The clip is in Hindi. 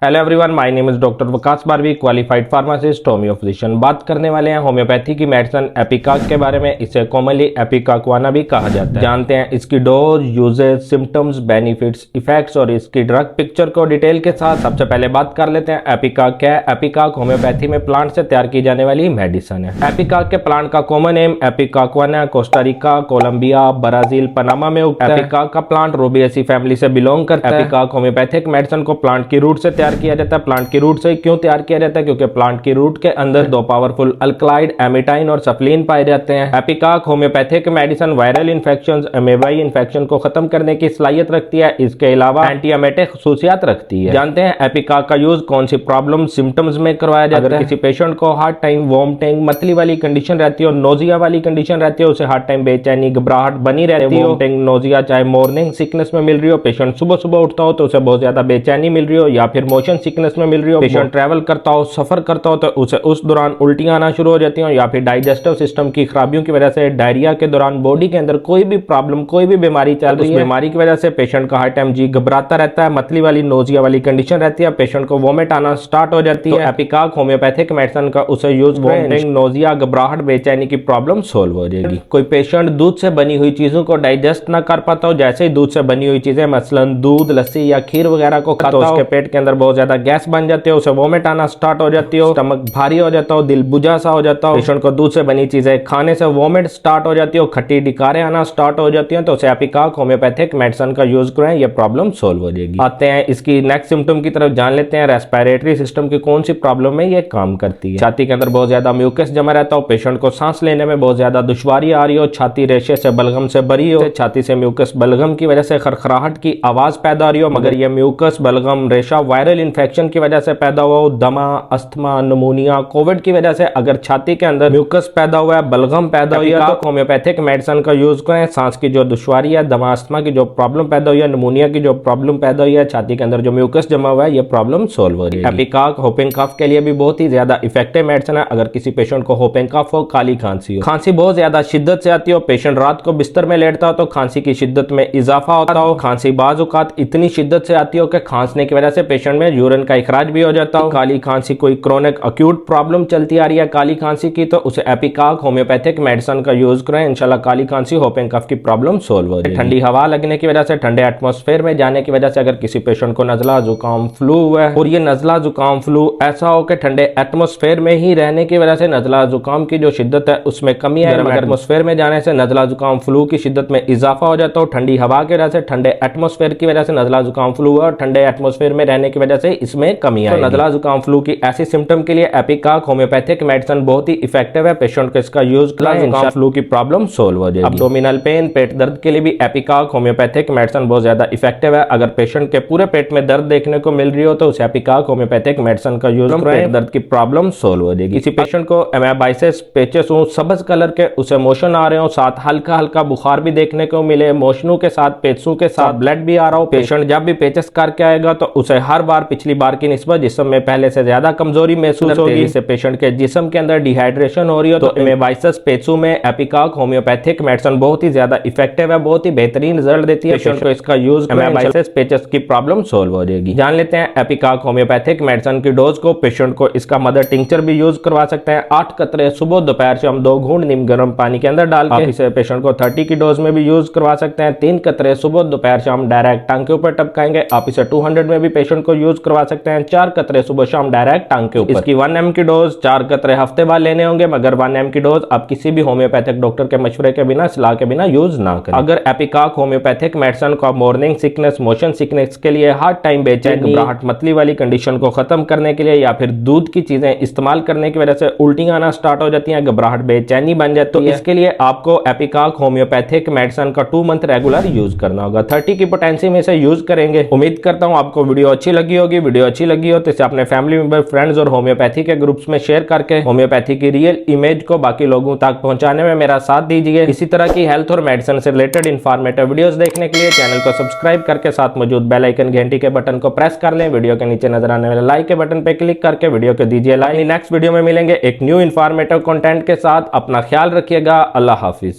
Hello everyone, my name is doctor Waqas Barvi, qualified pharmacist, homeo physician. बात करने वाले हैं होम्योपैथी की मेडिसिन एपिकाक के बारे में। इसे कॉमनली एपिकाकवाना भी कहा जाता है। जानते हैं इसकी dose, uses, symptoms, benefits, effects और इसकी ड्रग पिक्चर को डिटेल के साथ। सबसे पहले बात कर लेते हैं एपिकाक क्या है। एपिकाक होम्योपैथी में प्लांट से तैयार की जाने वाली मेडिसिन है। एपिकाक के प्लांट का common name ipecacuanha Costa Rica, Colombia, Brazil, Panama में उगता है। एपिकाक का प्लांट रूबिएसी फैमिली से बिलोंग करता है। एपिकाक होम्योपैथिक मेडिसिन को प्लांट की रूट से तैयार किया जाता है। प्लांट की रूट से क्यों तैयार किया जाता है? क्योंकि प्लांट की रूट के अंदर दो पावरफुल अल्कलाइड, एमिटाइन और सफलीन पाए जाते हैं। Ipecac homeopathic medicine viral infection, amoebic infection को खत्म करने की सलाहियत रखती है। इसके अलावा एंटीएमेटिक खसूसियात रखती है। जानते हैं एपिकाक का यूज कौन सी प्रॉब्लम सिम्टम्स में करवाया जाता है। अगर किसी पेशेंट को हार्ड टाइम वोमिटिंग, मतली वाली कंडीशन रहती है और नोजिया वाली कंडीशन रहती है, उसे हार्ड टाइम बेचैनी, घबराहट बनी रहती है, वोमिटिंग, नोजिया चाहे मॉर्निंग सिकनेस में मिल रही हो, पेशेंट सुबह सुबह उठता हो तो उसे बहुत ज्यादा बेचैनी मिल रही हो, या फिर मोशन सिकनेस में मिल रही हो, पेशेंट ट्रैवल करता हो, सफर करता हो तो उसे उस दौरान उल्टियां आना शुरू हो जाती हो, या फिर डाइजेस्टिव सिस्टम की खराबियों की वजह से डायरिया के दौरान बॉडी के अंदर कोई भी प्रॉब्लम, कोई भी बीमारी चल रही है, बीमारी की वजह से पेशेंट का हर टाइम जी घबराता रहता है, मतली वाली नोजिया वाली कंडीशन रहती है, पेशेंट को वोमिट आना स्टार्ट हो जाती है। एपिकाक होम्योपैथिक मेडिसिन का उसे यूज वोमिटिंग, नोजिया, घबराहट, बेचैनी की प्रॉब्लम सोल्व हो जाएगी। कोई पेशेंट दूध से बनी हुई चीजों को डाइजेस्ट ना कर पाता हो, जैसे ही दूध से बनी हुई चीजें मसलन दूध, लस्सी या खीर वगैरह को खाता हो, उसके पेट के अंदर बहुत ज्यादा गैस बन जाती है, उसे वोमिट आना स्टार्ट हो जाती हो, स्टमक भारी हो जाता हो, दिल बुझा सा हो जाता हो, पेशेंट को दूध से बनी चीजें खाने से वोमिट स्टार्ट हो जाती हो, खट्टी डिकारें आना स्टार्ट हो जाती हैं, तो उसे एपिकाक होम्योपैथिक मेडिसिन का यूज करें, ये प्रॉब्लम सोल्व हो जाएगी। आते हैं इसकी नेक्स्ट सिम्टम की तरफ, जान लेते हैं रेस्पिरेटरी सिस्टम की कौन सी प्रॉब्लम में ये काम करती है। छाती के अंदर बहुत ज्यादा म्यूकस जमा रहता हो, पेशेंट को सांस लेने में बहुत ज्यादा दुश्वारी आ रही हो, छाती रेशे से बलगम से भरी हो, छाती से म्यूकस बलगम की वजह से खरखराहट की आवाज पैदा हो रही हो, मगर यह म्यूकस बलगम रेशा वायरल इन्फेक्शन की वजह से पैदा हुआ हो, दमा, अस्थमा, निमोनिया, कोविड की वजह से अगर छाती के अंदर म्यूकस पैदा हुआ है, बलगम पैदा हुई है, तो होम्योपैथिक मेडिसिन का यूज करें। सांस की जो दुश्वारी है, दमा, अस्थमा की जो प्रॉब्लम पैदा हुई है, निमोनिया की जो प्रॉब्लम पैदा हुई है, छाती के अंदर जो म्यूकस जमा हुआ है, ये प्रॉब्लम सोल्व हो रही है। एपिकाक होपिंग कफ के लिए भी बहुत ही ज्यादा इफेक्टिव मेडिसिन है। अगर किसी पेशेंट को होपिंग कफ हो, काली खांसी हो, खांसी बहुत ज्यादा शिद्दत से आती हो, पेशेंट रात को बिस्तर में लेटता हो तो खांसी की शिद्दत में इजाफा होता हो, खांसी बाज़ औक़ात इतनी शिद्दत से आती हो कि खांसने की वजह से पेशेंट में यूरिन का इखराज भी हो जाता हो, काली खांसी कोई क्रोनिक अक्यूट प्रॉब्लम चलती आ रही है काली खांसी की, तो उसे एपिकाक होम्योपैथिक मेडिसिन का यूज करें। इंशाल्लाह काली खांसी, होपिंग कफ की प्रॉब्लम सोल्व हो जाएगी। ठंडी हवा लगने की वजह से, ठंडे एटमॉस्फेयर में जाने की वजह से अगर किसी पेशेंट को नजला जुकाम फ्लू हुआ है, और ये नजला जुकाम फ्लू ऐसा हो कि ठंडे एटमॉस्फेयर में ही रहने की वजह से नजला जुकाम की जो शिद्दत है उसमें कमी है, गर्म एटमॉस्फेयर में जाने से नजला जुकाम फ्लू की शिद्दत में इजाफा हो जाता हो, ठंडी हवा की वजह से, ठंडे एटमॉस्फेयर की वजह से नजला जुकाम फ्लू हुआ और ठंडे एटमॉस्फेयर में रहने की वजह से इसमें कमी आई। नजला जुकाम फ्लू की ऐसी सिम्टम के लिए एपिकाक होम्योपैथिक मेडिसिन बहुत ही इफेक्टिव है। पेशेंट को इसका यूज करें, जुकाम फ्लू की प्रॉब्लम सोल्व हो जाएगी। एब्डोमिनल पेन, पेट दर्द के लिए भी एपिकाक होम्योपैथिक मेडिसिन बहुत ज्यादा इफेक्टिव है। अगर पेशेंट के पूरे पेट में दर्द देखने को मिल रही हो तो उसे एपिकाक होम्योपैथिक मेडिसिन का यूज करें, पेट दर्द की प्रॉब्लम सोल्व हो जाएगी। किसी पेशेंट को एमेबाइसिस, पेचेस हो, सब्ज कलर के, उसे मोशन आ रहे हो, साथ हल्का हल्का बुखार भी देखने को मिले, मोशनों के साथ, पेचों के साथ ब्लड भी आ रहा हो, पेशेंट जब भी पेचेस करके आएगा तो उसे हर बार पिछली बार की निस्बत जिस्म में पहले से ज्यादा कमजोरी महसूस होगी, इससे पेशेंट के जिस्म के अंदर डिहाइड्रेशन हो रही हो, तो एमेबाइसिस, पेचों में एपिकाक होम्योपैथिक मेडिसिन बहुत ही ज्यादा इफेक्टिव है, बहुत ही बेहतरीन रिजल्ट देती है। पेशेंट को इसका यूज एमेबाइसिस, पेचेस की प्रॉब्लम सोल्व हो जाएगी। जान लेते हैं एपिकाक होम्योपैथिक मेडिसिन की डोज को। पेशेंट को इसका मदर टिंचर भी यूज करवा सकते हैं। 8 कतरे सुबह दोपहर शाम 2 घूंट नीम गर्म पानी के अंदर डाल के इसे पेशेंट को 30 की डोज में भी यूज करवा सकते हैं। 3 कतरे सुबह दोपहर शाम डायरेक्ट टंग के ऊपर टपकाएंगे। आप इसे 200 में भी पेशेंट को यूज करवा सकते हैं। 4 कतरे सुबह शाम डायरेक्ट टंग के ऊपर। इसकी 1 ml की डोज 4 कतरे हफ्ते बाद लेने होंगे, मगर 1 ml की डोज आप किसी भी होम्योपैथिक डॉक्टर के मशवरे के बिना, सलाह के बिना यूज ना करें। अगर एपिकाक होम्योपैथिक मेडिसिन को मॉर्निंग सिकनेस, मोशन सिकनेस के लिए, हार्ड टाइम बेचैनी, घबराहट, मतली वाली कंडीशन को खत्म करने के लिए, या फिर दूध की चीजें इस्तेमाल करने की वजह से उल्टियां आना स्टार्ट हो जाती हैं, घबराहट, बेचैनी बन जाती है, तो इसके लिए आपको एपिकाक होम्योपैथिक मेडिसिन का 2 मंथ रेगुलर यूज करना होगा। 30 की पोटेंसी में से यूज करेंगे। उम्मीद करता हूं आपको वीडियो अच्छी लगी होगी। वीडियो अच्छी लगी हो तो इसे अपने फैमिली मेंबर, फ्रेंड्स और होम्योपैथी के ग्रुप्स में शेयर करके होम्योपैथी की रियल इमेज को बाकी लोगों तक पहुंचाने में मेरा साथ दीजिए। इसी तरह की हेल्थ और मेडिसिन से रिलेटेड इंफॉर्मेटिव वीडियोस देखने के लिए चैनल को सब्सक्राइब करके साथ मौजूद बेल आइकन, घंटी के बटन को प्रेस कर लें। वीडियो के नीचे नजर आने वाले लाइक के बटन पे क्लिक करके वीडियो को दीजिए लाइक। नेक्स्ट वीडियो में मिलेंगे एक न्यू इंफॉर्मेटिव कंटेंट के साथ। अपना ख्याल रखिएगा। अल्लाह हाफिज।